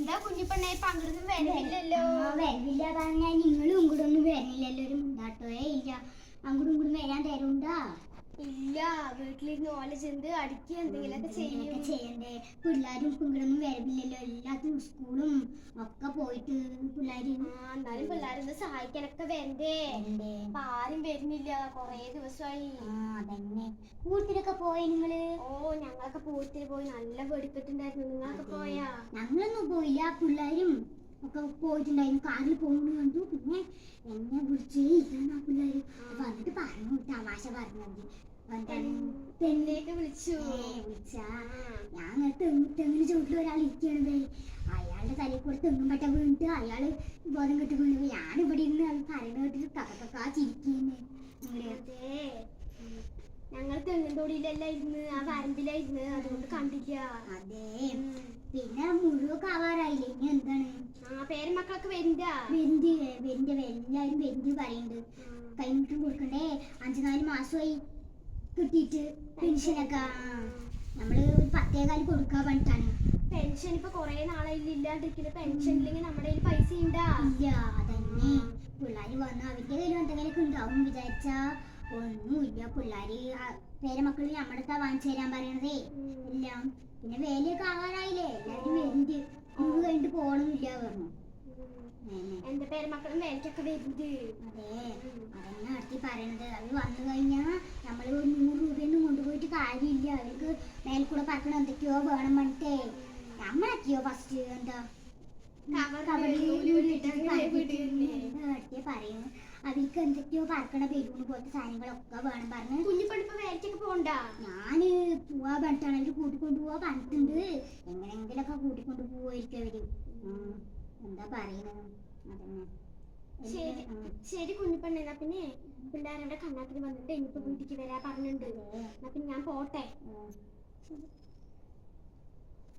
എന്താ കുഞ്ഞിപ്പെണ്ണെ പങ്കെടുക്കും വരവില്ലല്ലോ? വരവില്ല പറഞ്ഞാ നിങ്ങളും ഇങ്ങോട്ടും ഒന്നും വരണില്ലല്ലോ. ഒരു മുണ്ടാട്ടോയെ ഇല്ല. അങ്ങോട്ടും ഇങ്ങോട്ടും വരാൻ തരുണ്ടാ? ഇല്ല, വീട്ടിലിരുന്ന് ഓല ചെന്ത് അടിക്കുക എന്തെങ്കിലുമൊക്കെ ചെയ്യണ്ടേ. പിള്ളേരും ഇങ്ങോട്ടൊന്നും വരവില്ലല്ലോ. എല്ലാത്തിനും സ്കൂളും ഒക്കെ പോയിട്ട് പിള്ളേര്. എന്നാലും പിള്ളേരൊന്ന് സഹായിക്കാനൊക്കെ വരണ്ടേ? ആരും വരുന്നില്ല, കൊറേ ദിവസമായി. അതന്നെ. പൂരത്തിനൊക്കെ പോയ നിങ്ങള്? ഓ, ഞങ്ങളൊക്കെ പൂരത്തിന് പോയി. നല്ല വെടിക്കെട്ടുണ്ടായിരുന്നു. നിങ്ങളൊക്കെ പോയാ? ഞങ്ങളൊന്നും പോയില്ല. പിള്ളേരും ഒക്കെ പോയിട്ടുണ്ടായിരുന്നു. കാറിൽ പോകുന്നു കണ്ടു. പിന്നെ എന്നെ വിളിച്ചേ ഇല്ലെന്നാ പിള്ളേര് വന്നിട്ട് പറഞ്ഞു. തമാശ പറഞ്ഞത് വിളിച്ചു. വിളിച്ചാ ഞാൻ തെങ്ങിന് ചുവട്ടിൽ ഒരാൾ ഇരിക്കണത്. അയാളുടെ തലയിൽ കൂടെ തെങ്ങും പറ്റ വീണിട്ട് അയാള് ബോധം കെട്ട് വീണു. ഞാൻ ഇവിടെ ഇരുന്ന് അത് പറയുന്ന കേട്ടിട്ട് കഥക്കാ ചിരിക്കുന്നേ. ഞങ്ങൾ തെങ്ങിൻ തൊടിയിലല്ല ഇരുന്ന്, ആ വരമ്പിലായിരുന്നു. അതുകൊണ്ട് കണ്ടില്ല. അതെ. പിന്നെ മുഴുവൊക്കെ ആവാറായില്ലേ? ഇനി എന്താണ്? പേരമക്കളൊക്കെ വരുന്നുണ്ട്. എല്ലാരും വരുന്നുണ്ട് പറയുന്നുണ്ട്. കൈമുട്ടും കൊടുക്കണ്ടേ? 5-4 മാസമായി കിട്ടിയിട്ട് പെൻഷനൊക്കെ. നമ്മള് ഒരു 10 കൊടുക്കാൻ പറഞ്ഞിട്ടാണ്. പെൻഷൻ ഇപ്പൊ കൊറേ നാളായില്ല ഇല്ലാണ്ടിരിക്കുന്നത്. പെൻഷൻ ഇല്ലെങ്കിൽ നമ്മുടെ കയ്യിൽ പൈസ ഉണ്ടാ? ഇല്ല. അതന്നെ. പിള്ളേര് വന്ന് അവരുടെ കയ്യിൽ എന്തെങ്കിലുമൊക്കെ ഉണ്ടാവും വിചാരിച്ചാ ഒന്നുമില്ല. പിള്ളേര് പേരമക്കള് നമ്മുടെ വാങ്ങിച്ചു തരാൻ പറയണതേ എല്ലാം. പിന്നെ വേലയൊക്കെ ആവാറായില്ലേ? എല്ലാവരും വരുന്നുണ്ട്. മുഴു കഴിഞ്ഞിട്ട് പോകണമെന്നില്ല പറഞ്ഞു. എന്റെ പേരമക്കളും വേലക്കൊക്കെ വരുന്നുണ്ട്. അതെ, അതന്നെ അടുത്ത് പറയണത്. അവര് വന്നു കഴിഞ്ഞാ നമ്മള് 100 രൂപയൊന്നും കൊണ്ടുപോയിട്ട് കാര്യമില്ല. അവർക്ക് മേൽക്കൂടെ പറക്കണം എന്തൊക്കെയോ വേണം പറഞ്ഞിട്ടേ. നമ്മളൊക്കെയോ ഫസ്റ്റ് എന്താ പറയുന്നു. അവർക്ക് എന്തൊക്കെയോ പറക്കണ ബലൂണ് പോലത്തെ സാധനങ്ങളൊക്കെ വേണം പറഞ്ഞ്. കുഞ്ഞിപ്പണിപ്പോ വേലക്കൊക്കെ പോകണ്ട. ഞാന് പോവാ പറഞ്ഞിട്ടാണ്. അവര് കൂട്ടിക്കൊണ്ട് പോവാ പറഞ്ഞിട്ടുണ്ട്. എങ്ങനെയെങ്കിലൊക്കെ കൂട്ടിക്കൊണ്ട് പോവായിരിക്കും അവര്. എന്താ പറയുന്നത്? അതന്നെ. ശരി കുഞ്ഞിപ്പെണ്ണ, എന്നാ പിന്നെ പിള്ളേരവിടെ കണ്ണാത്തിന് വന്നിട്ട് ഇനിയിപ്പോ വീട്ടിക്ക് വരാ പറഞ്ഞിട്ടുണ്ട്. എന്നാ പിന്നെ ഞാൻ പോട്ടെ.